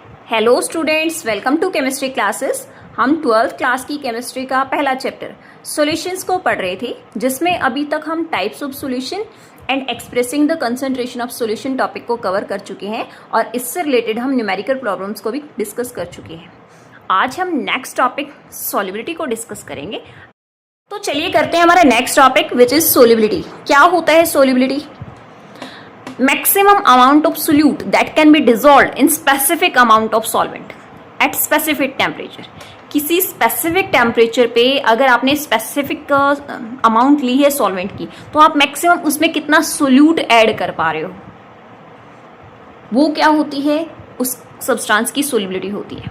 Hello students, welcome to chemistry classes. हम 12th class की chemistry का पहला चैप्टर सॉल्यूशंस को पढ़ रहे थे, जिसमें अभी तक हम types of solution and expressing the concentration of solution topic को कवर कर चुके हैं और इससे रिलेटेड हम न्यूमेरिकल प्रॉब्लम्स को भी डिस्कस कर चुके हैं। आज हम नेक्स्ट टॉपिक सॉल्युबिलिटी को डिस्कस करेंगे। तो चलिए करते हैं हमारा next topic which is solubility. क्या होता है solubility? Maximum amount of solute that can be dissolved in specific amount of solvent at specific temperature। किसी स्पेसिफिक टेम्परेचर पे अगर आपने स्पेसिफिक अमाउंट ली है सॉल्वेंट की, तो आप मैक्सिमम उसमें कितना सोल्यूट ऐड कर पा रहे हो, वो क्या होती है, उस सब्सटेंस की सोल्युबिलिटी होती है।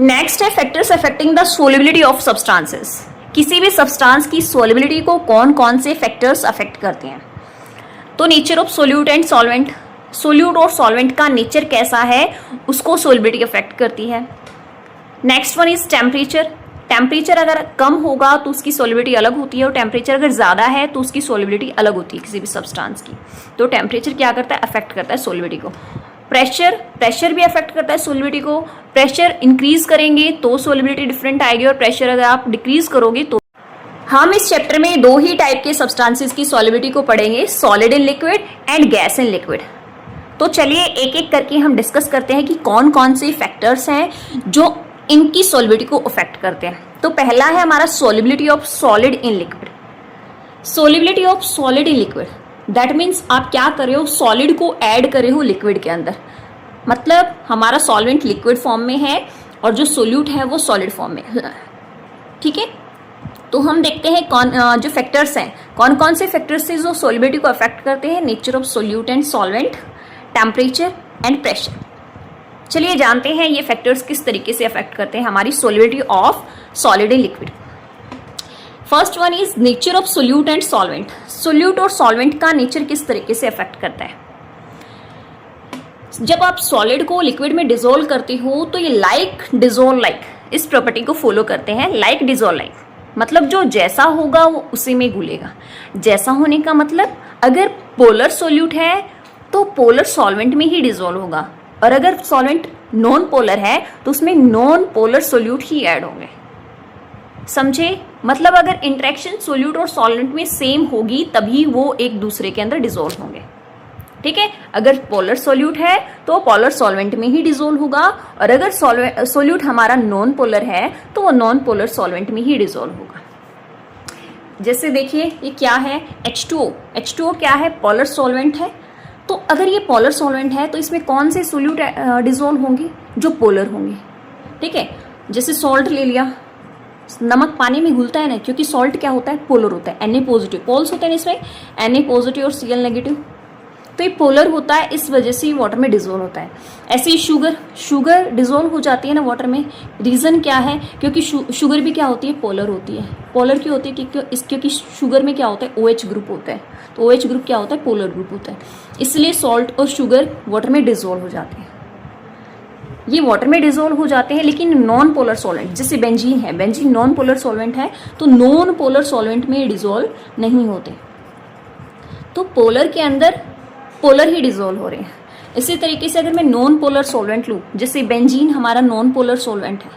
नेक्स्ट है factors affecting the solubility of substances. किसी भी सब्सटेंस की सोल्युबिलिटी को कौन कौन से फैक्टर्स अफेक्ट करते हैं? तो nature of solute and solvent. Solute और सॉल्वेंट का नेचर कैसा है उसको सोल्युबिलिटी अफेक्ट करती है। Next one is temperature. Temperature अगर कम होगा तो उसकी सोल्युबिलिटी अलग होती है और टेम्परेचर अगर ज़्यादा है तो उसकी सोल्युबिलिटी अलग होती है किसी भी सब्सटेंस की। तो टेम्परेचर क्या करता है? अफेक्ट करता है सोल्युबिलिटी को। प्रेशर भी अफेक्ट करता है सोल्युबिलिटी को। प्रेशर इंक्रीज करेंगे तो सोल्युबिलिटी डिफरेंट आएगी और प्रेशर अगर आप डिक्रीज करोगे तो। हम इस चैप्टर में दो ही टाइप के सब्सटेंसेस की सॉल्युबिलिटी को पढ़ेंगे, solid in liquid and gas in liquid. तो चलिए एक एक करके हम डिस्कस करते हैं कि कौन कौन से फैक्टर्स हैं जो इनकी सॉल्युबिलिटी को अफेक्ट करते हैं। तो पहला है हमारा solubility of solid in liquid. Solubility of solid in liquid that means आप क्या कर रहे हो, सॉलिड को ऐड कर रहे हो लिक्विड के अंदर। मतलब हमारा सॉल्वेंट लिक्विड फॉर्म में है और जो सोल्यूट है वो सॉलिड फॉर्म में, ठीक है। तो हम देखते हैं जो फैक्टर्स हैं, कौन कौन से फैक्टर्स से जो सोल्युबिलिटी को अफेक्ट करते हैं। Nature of solute and solvent, temperature and pressure. चलिए जानते हैं ये फैक्टर्स किस तरीके से अफेक्ट करते हैं हमारी solubility of solid in liquid. First one is nature of solute and solvent. Solute और सॉल्वेंट का नेचर किस तरीके से अफेक्ट करता है? जब आप सॉलिड को लिक्विड में डिसॉल्व करते हो तो ये लाइक डिसॉल्व लाइक इस प्रॉपर्टी को फॉलो करते हैं। लाइक डिसॉल्व लाइक मतलब जो जैसा होगा वो उसी में घुलेगा। जैसा होने का मतलब अगर पोलर सोल्यूट है तो पोलर सॉल्वेंट में ही डिसॉल्व होगा, और अगर सॉल्वेंट नॉन पोलर है तो उसमें नॉन पोलर सोल्यूट ही ऐड होंगे। समझे? मतलब अगर इंटरेक्शन सोल्यूट और सॉल्वेंट में सेम होगी तभी वो एक दूसरे के अंदर डिसॉल्व होंगे, ठीक है। अगर पोलर सोल्यूट है तो पोलर सॉल्वेंट में ही डिसॉल्व होगा, और अगर सोल्यूट हमारा नॉन पोलर है तो वो नॉन पोलर सॉल्वेंट में ही डिसॉल्व होगा। जैसे देखिए ये क्या है, H2O। H2O क्या है? पोलर सॉल्वेंट है। तो अगर ये पोलर सॉल्वेंट है तो इसमें कौन से सोल्यूट डिसॉल्व होंगे? जो पोलर होंगे, ठीक है। जैसे सॉल्ट ले लिया, नमक पानी में घुलता है ना, क्योंकि सॉल्ट क्या होता है? पोलर होता है। Na पॉजिटिव पोल्स होते हैं इसमें, Na पॉजिटिव और Cl नेगेटिव। तो ये पोलर होता है, इस वजह से वाटर में डिसॉल्व होता है। ऐसे ही शुगर डिसॉल्व हो जाती है ना वाटर में। रीज़न क्या है? क्योंकि शुगर भी क्या होती है? पोलर होती है। पोलर क्यों होती है? क्योंकि शुगर में क्या होता है? OH ग्रुप होता है। तो OH ग्रुप क्या होता है? पोलर ग्रुप होता है। इसलिए सॉल्ट और शुगर वाटर में डिसॉल्व हो जाते हैं। ये वाटर में डिसॉल्व हो जाते हैं, लेकिन नॉन पोलर सॉल्वेंट जैसे बेंजीन है, बेंजीन नॉन पोलर सॉल्वेंट है, तो नॉन पोलर सॉल्वेंट में डिसॉल्व नहीं होते। तो पोलर के अंदर पोलर ही डिसॉल्व हो रहे हैं। इसी तरीके से अगर मैं नॉन पोलर सॉल्वेंट लूँ, जैसे बेंजीन हमारा नॉन पोलर सॉल्वेंट है,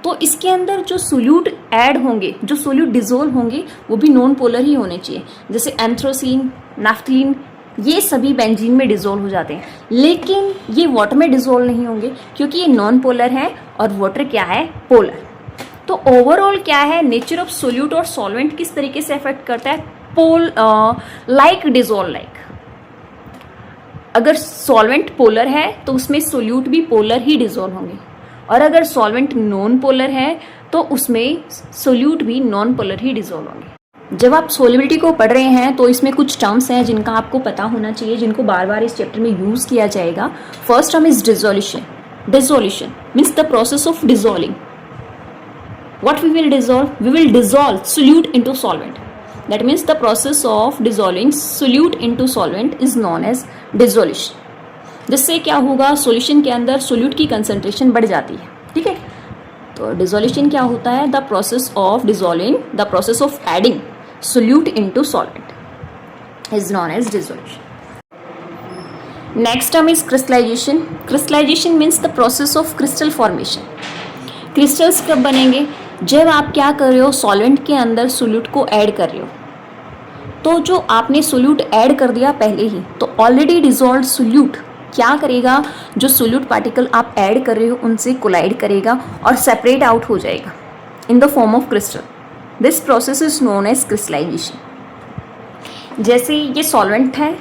तो इसके अंदर जो सोल्यूट ऐड होंगे, जो सोल्यूट डिसॉल्व होंगे, वो भी नॉन पोलर ही होने चाहिए। जैसे एंथ्रोसीन, नाफ्थलीन, ये सभी बेंजीन में डिसॉल्व हो जाते हैं, लेकिन ये वाटर में डिसॉल्व नहीं होंगे क्योंकि ये नॉन पोलर है और वाटर क्या है? पोलर। तो ओवरऑल क्या है, नेचर ऑफ सोल्यूट और सॉल्वेंट किस तरीके से अफेक्ट करता है? Like dissolve like. अगर सॉल्वेंट पोलर है तो उसमें सोल्यूट भी पोलर ही डिसॉल्व होंगे, और अगर सॉल्वेंट नॉन पोलर है तो उसमें सोल्यूट भी नॉन पोलर ही डिसॉल्व होंगे। जब आप सोल्युबिलिटी को पढ़ रहे हैं तो इसमें कुछ टर्म्स हैं जिनका आपको पता होना चाहिए, जिनको बार बार इस चैप्टर में यूज किया जाएगा। First term is dissolution. Dissolution means the process of dissolving. What we will dissolve? We will dissolve solute into solvent. That means the process of dissolving solute into solvent is known as dissolution. जिससे क्या होगा? Solution के अंदर solute की concentration बढ़ जाती है, ठीक है। तो डिसोल्यूशन क्या होता है? The process of dissolving, the process of adding solute into solvent is known as dissolution. Next term is crystallisation. Crystallisation means the process of crystal formation. Crystals कब बनेंगे? जब आप क्या कर रहे हो, सॉल्वेंट के अंदर सोल्यूट को ऐड कर रहे हो. तो जो आपने सोल्यूट ऐड कर दिया पहले ही, तो ऑलरेडी डिजॉल्व सोल्यूट क्या करेगा, जो सोल्यूट पार्टिकल आप ऐड कर रहे हो उनसे कोलाइड करेगा और सेपरेट आउट हो जाएगा in the form of crystal. This process is known as crystallisation. जैसे ये सॉल्वेंट है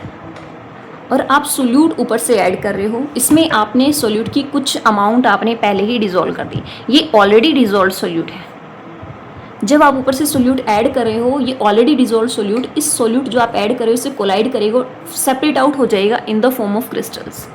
और आप सोल्यूट ऊपर से ऐड कर रहे हो, इसमें आपने सोल्यूट की कुछ अमाउंट आपने पहले ही डिजोल्व कर दी. ये ऑलरेडी डिजोल्व सोल्यूट है. जब आप ऊपर से सोल्यूट ऐड कर रहे हो, ये ऑलरेडी डिजोल्व सोल्यूट, इस सोल्यूट जो आप ऐड कर रहे हो इससे कोलाइड करेगा, सेपरेट आउट हो जाएगा in the form of crystals.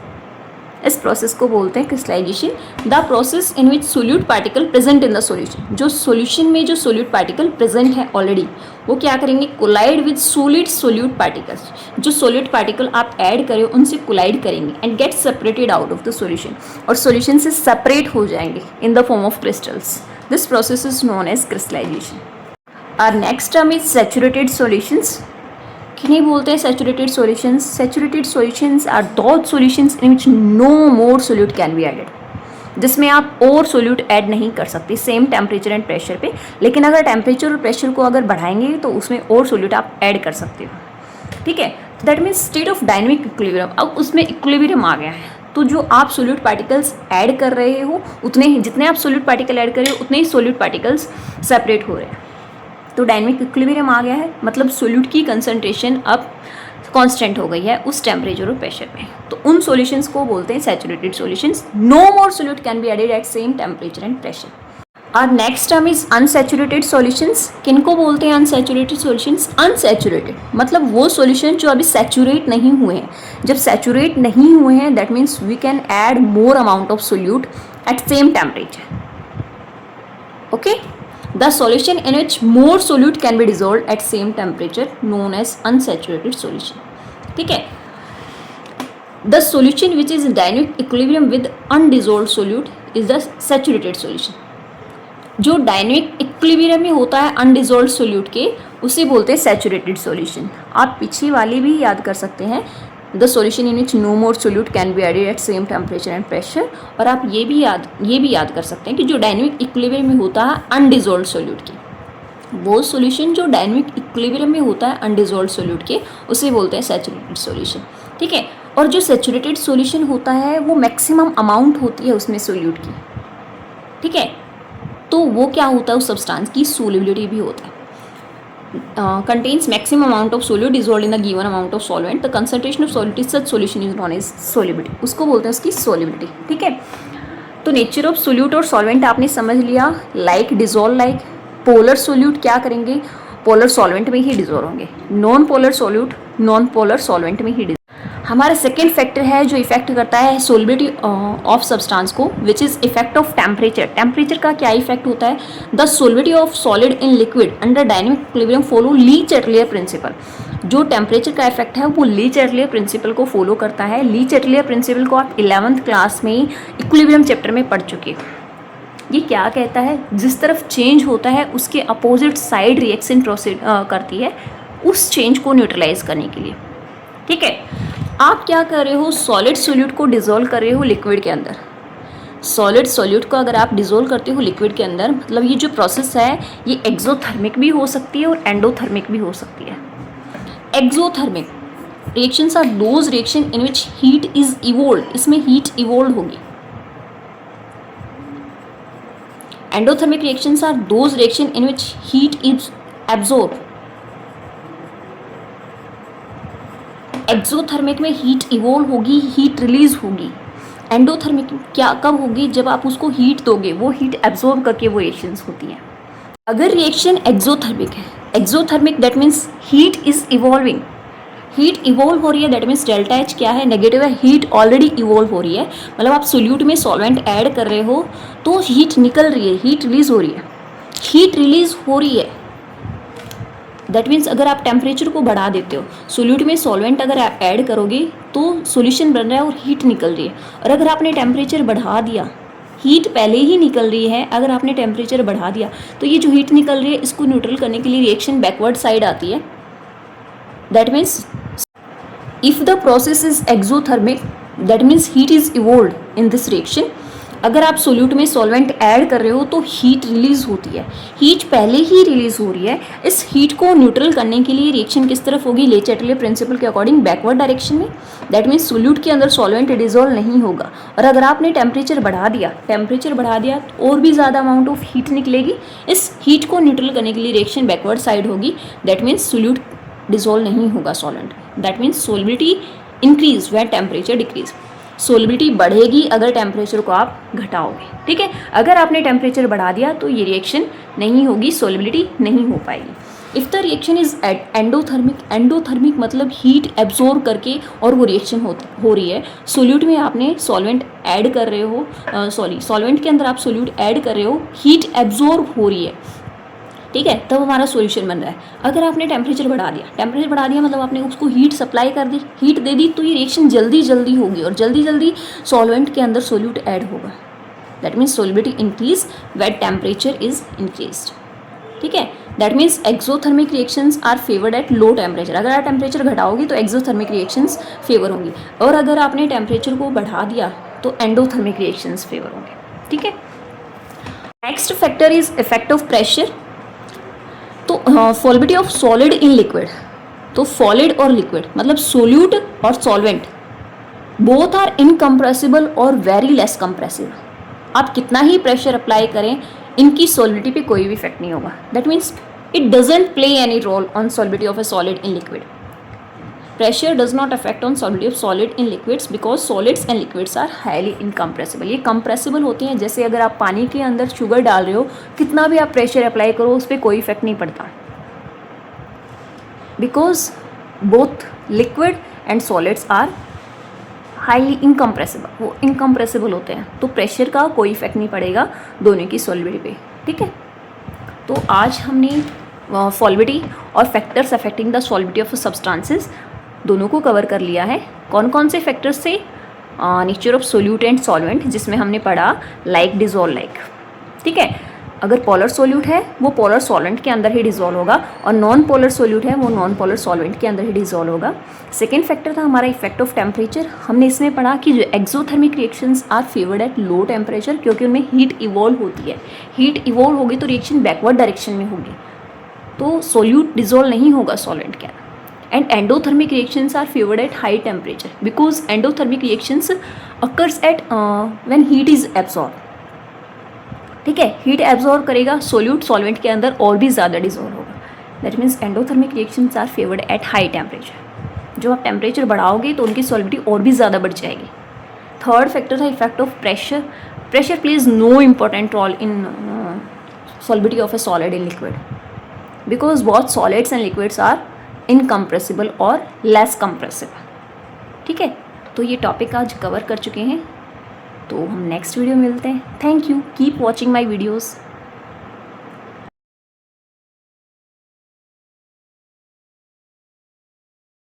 इस प्रोसेस को बोलते हैं crystallisation. The process in which solute particle present in the solution. जो सॉल्यूशन में जो सोल्यूट पार्टिकल प्रेजेंट है ऑलरेडी, वो क्या करेंगे, collide with solid solute particles. जो सोल्यूट पार्टिकल आप ऐड करें उनसे कोलाइड करेंगे and get separated out of the solution, और सॉल्यूशन से सेपरेट हो जाएंगे in the form of crystals. This process is known as crystallisation. Our next term is saturated solutions. किन्हें बोलते हैं saturated solutions? Saturated solutions are those solutions in which no more solute can be added. जिसमें आप और solute add नहीं कर सकते same temperature and pressure पे, लेकिन अगर टेम्परेचर और प्रेशर को अगर बढ़ाएंगे तो उसमें और सोल्यूट आप ऐड कर सकते हो. ठीक है, दैट means state of dynamic equilibrium. अब उसमें इक्विलिब्रियम आ गया है, तो जो आप सोल्यूट पार्टिकल्स ऐड कर रहे हो उतने ही, जितने आप सोल्यूट पार्टिकल ऐड कर रहे हो उतने ही सोल्यूट पार्टिकल्स सेपरेट हो रहे हैं. तो डायनेमिक इक्विलिब्रियम आ गया है, मतलब सोल्यूट की कंसंट्रेशन अब कांस्टेंट हो गई है उस टेम्परेचर और प्रेशर में. तो उन सॉल्यूशंस को बोलते हैं saturated solutions. No more solute can be added at same temperature and pressure. और next term is unsaturated solutions. किनको बोलते हैं अनसैचुरेटेड सॉल्यूशंस? अनसैचुरेटेड मतलब वो सॉल्यूशन जो अभी सैचुरेट नहीं हुए हैं. जब सैचुरेट नहीं हुए हैं, that means we can add more amount of solute at same temperature. Okay, the solution in which more solute can be dissolved at same temperature known as unsaturated solution. ठीक है, the solution which is in dynamic equilibrium with undissolved solute is the saturated solution. जो dynamic equilibrium में होता है undissolved solute के, उसे बोलते हैं सैचुरेटेड सॉल्यूशन. आप पिछली वाली भी याद कर सकते हैं, the solution in which no more solute can be added at same temperature and pressure. और आप ये भी याद कर सकते हैं कि जो डायनेमिक इक्विलिब्रियम में होता है अनडिजोल्व सोल्यूट के, वो सॉल्यूशन जो डायनेमिक इक्विलिब्रियम में होता है अनडिजोल्व सोल्यूट के, उसे बोलते हैं सैचुरेटेड सॉल्यूशन. ठीक है, और जो सैचुरेटेड सॉल्यूशन होता है वो मैक्सिमम अमाउंट होती है उसमें सोल्यूट की. ठीक है, तो वो क्या होता है, उस सब्सटेंस की सोल्युबिलिटी भी होता है. contains maximum amount of solute dissolved in the given amount of solvent. The concentration of solute in such solution is known as solubility. उसको बोलते हैं उसकी solubility. ठीक है, तो नेचर ऑफ सोल्यूट और सॉल्वेंट आपने समझ लिया. Like dissolve, like polar solute क्या करेंगे, पोलर सॉल्वेंट में ही डिजोल्व होंगे. Non polar solute non polar solvent में ही. हमारा सेकेंड फैक्टर है जो इफेक्ट करता है सोल्युबिलिटी ऑफ सब्सटेंस को, which is effect of temperature. Temperature का क्या इफेक्ट होता है? The solubility of solid in liquid under dynamic equilibrium follow Le Chatelier principle. जो टेम्परेचर का इफेक्ट है वो ली-चैटलियर प्रिंसिपल को फॉलो करता है. ली-चैटलियर प्रिंसिपल को आप 11th क्लास में इक्विलिब्रियम चैप्टर में पढ़ चुके हो. ये क्या कहता है, जिस तरफ चेंज होता है उसके अपोजिट साइड रिएक्शन प्रोसीड करती है उस चेंज को न्यूट्रलाइज करने के लिए. ठीक है, आप क्या कर रहे हो, सॉलिड सोल्यूट को डिज़ोल्व कर रहे हो लिक्विड के अंदर. सॉलिड सोल्यूट को अगर आप डिज़ोल्व करते हो लिक्विड के अंदर, मतलब ये जो प्रोसेस है ये एक्सोथर्मिक भी हो सकती है और एंडोथर्मिक भी हो सकती है. Exothermic reactions are those reaction in which heat is evolve. इसमें हीट इवोल्व होगी. Endothermic reactions are those reaction in which heat is absorb. Exothermic में हीट इवोल्व होगी, हीट रिलीज होगी. एंडोथर्मिक क्या कब होगी, जब आप उसको हीट दोगे, वो हीट एब्जॉर्ब करके वो रिएक्शंस होती हैं. अगर रिएक्शन एक्सोथर्मिक है, exothermic that means heat is evolving, heat evolve हो रही है, दैट मीन्स डेल्टा एच क्या है, नेगेटिव है. हीट ऑलरेडी इवॉल्व हो रही है, मतलब आप सोल्यूट में सॉल्वेंट ऐड कर रहे हो तो हीट निकल रही है, हीट रिलीज हो रही है. हीट रिलीज हो रही है दैट मीन्स अगर आप टेम्परेचर को बढ़ा देते हो, सोल्यूट में सॉल्वेंट अगर आप ऐड करोगे तो सॉल्यूशन बन रहा है और हीट निकल रही है. और अगर आपने टेम्परेचर बढ़ा दिया, हीट पहले ही निकल रही है, अगर आपने टेम्परेचर बढ़ा दिया तो ये जो हीट निकल रही है इसको न्यूट्रल करने के लिए रिएक्शन बैकवर्ड साइड आती है. दैट means if the process is exothermic that means heat is evolve in this reaction. अगर आप सोल्यूट में सॉल्वेंट ऐड कर रहे हो तो हीट रिलीज होती है, हीट पहले ही रिलीज हो रही है। इस हीट को न्यूट्रल करने के लिए रिएक्शन किस तरफ होगी, ले चैटले प्रिंसिपल के अकॉर्डिंग बैकवर्ड डायरेक्शन में। दैट मीन्स सोल्यूट के अंदर सॉल्वेंट डिजोल्व नहीं होगा। और अगर आपने टेम्परेचर बढ़ा दिया तो और भी ज़्यादा अमाउंट ऑफ हीट निकलेगी। इस हीट को न्यूट्रल करने के लिए रिएक्शन बैकवर्ड साइड होगी। दैट मीन्स सोल्यूट डिजोल्व नहीं होगा solvent. That means solubility increase when temperature decrease. Solubility बढ़ेगी अगर टेम्परेचर को आप घटाओगे, ठीक है। अगर आपने टेम्परेचर बढ़ा दिया तो ये रिएक्शन नहीं होगी, सोलिबिलिटी नहीं हो पाएगी। If the reaction is endothermic मतलब हीट एब्जॉर्ब करके और वो रिएक्शन हो रही है। सोल्यूट में आपने सॉल्वेंट ऐड कर रहे हो, सॉल्वेंट के अंदर आप सोल्यूट ऐड कर रहे हो, हीट एब्जॉर्ब हो रही है, ठीक है, तब हमारा सॉल्यूशन बन रहा है। अगर आपने टेम्परेचर बढ़ा दिया मतलब आपने उसको हीट सप्लाई कर दी, हीट दे दी, तो ये रिएक्शन जल्दी होगी और जल्दी सॉल्वेंट के अंदर सोल्यूट ऐड होगा। That means solubility increase when temperature is increased, ठीक है। दैट मीन्स exothermic reactions are favoured at low temperature. अगर आप टेम्परेचर घटाओगे तो एक्सोथर्मिक रिएक्शंस फेवर होंगी, और अगर आपने टेम्परेचर को बढ़ा दिया तो एंडोथर्मिक रिएक्शंस फेवर होंगे, ठीक है। Next factor is effect of pressure. तो सॉल्बिलिटी ऑफ सॉलिड इन लिक्विड, तो सॉलिड और लिक्विड मतलब सोल्यूट और सॉल्वेंट बोथ आर इनकम्प्रेसिबल और वेरी लेस कंप्रेसिबल। आप कितना ही प्रेशर अप्लाई करें, इनकी सॉल्बिलिटी पे कोई भी इफेक्ट नहीं होगा। That means it doesn't play any role on solubility of a solid in liquid. Pressure does not affect on solubility of solid in liquids because solids and liquids are highly incompressible. ये compressible होते हैं। जैसे अगर आप पानी के अंदर sugar डाल रहे हो, कितना भी आप प्रेशर अप्लाई करो उस पर कोई इफेक्ट नहीं पड़ता, because both liquid and solids are highly incompressible, वो इनकम्प्रेसिबल होते हैं, तो प्रेशर का कोई इफेक्ट नहीं पड़ेगा दोनों की सॉल्बिलिटी पे, ठीक है। तो आज हमने सॉल्बिलिटी और factors affecting the solubility of substances दोनों को कवर कर लिया है। कौन कौन से फैक्टर्स से, nature of solute and solvent, जिसमें हमने पढ़ा लाइक डिजोल्व लाइक, ठीक है। अगर पोलर सोल्यूट है वो पोलर सॉल्वेंट के अंदर ही डिजोल्व होगा, और नॉन पोलर सोल्यूट है वो नॉन पोलर सॉल्वेंट के अंदर ही डिजोल्व होगा। सेकेंड फैक्टर था हमारा इफेक्ट ऑफ टेम्परेचर। हमने इसमें पढ़ा कि जो exothermic reactions are favoured at low temperature, क्योंकि उनमें हीट इवॉल्व होती है। हीट इवॉल्व होगी तो रिएक्शन बैकवर्ड डायरेक्शन में होगी, तो सोल्यूट डिजोल्व नहीं होगा सॉल्वेंट के अंदर। And endothermic reactions are favored at high temperature because endothermic reactions occurs at when heat is absorbed, ठीक है। हीट एब्जॉर्ब करेगा सोल्यूट, सॉल्वेंट के अंदर और भी ज़्यादा डिजोल्व होगा। That means endothermic reactions are favoured at high temperature. जो आप टेम्परेचर बढ़ाओगे तो उनकी सॉल्बिलिटी और भी ज़्यादा बढ़ जाएगी। थर्ड फैक्टर था effect of pressure. Pressure plays no important role in solubility of a solid in liquid because both solids and liquids are incompressible और लेस कंप्रेसिबल, ठीक है। तो ये टॉपिक आज कवर कर चुके हैं, तो हम नेक्स्ट वीडियो में मिलते हैं। Thank you, keep watching my videos.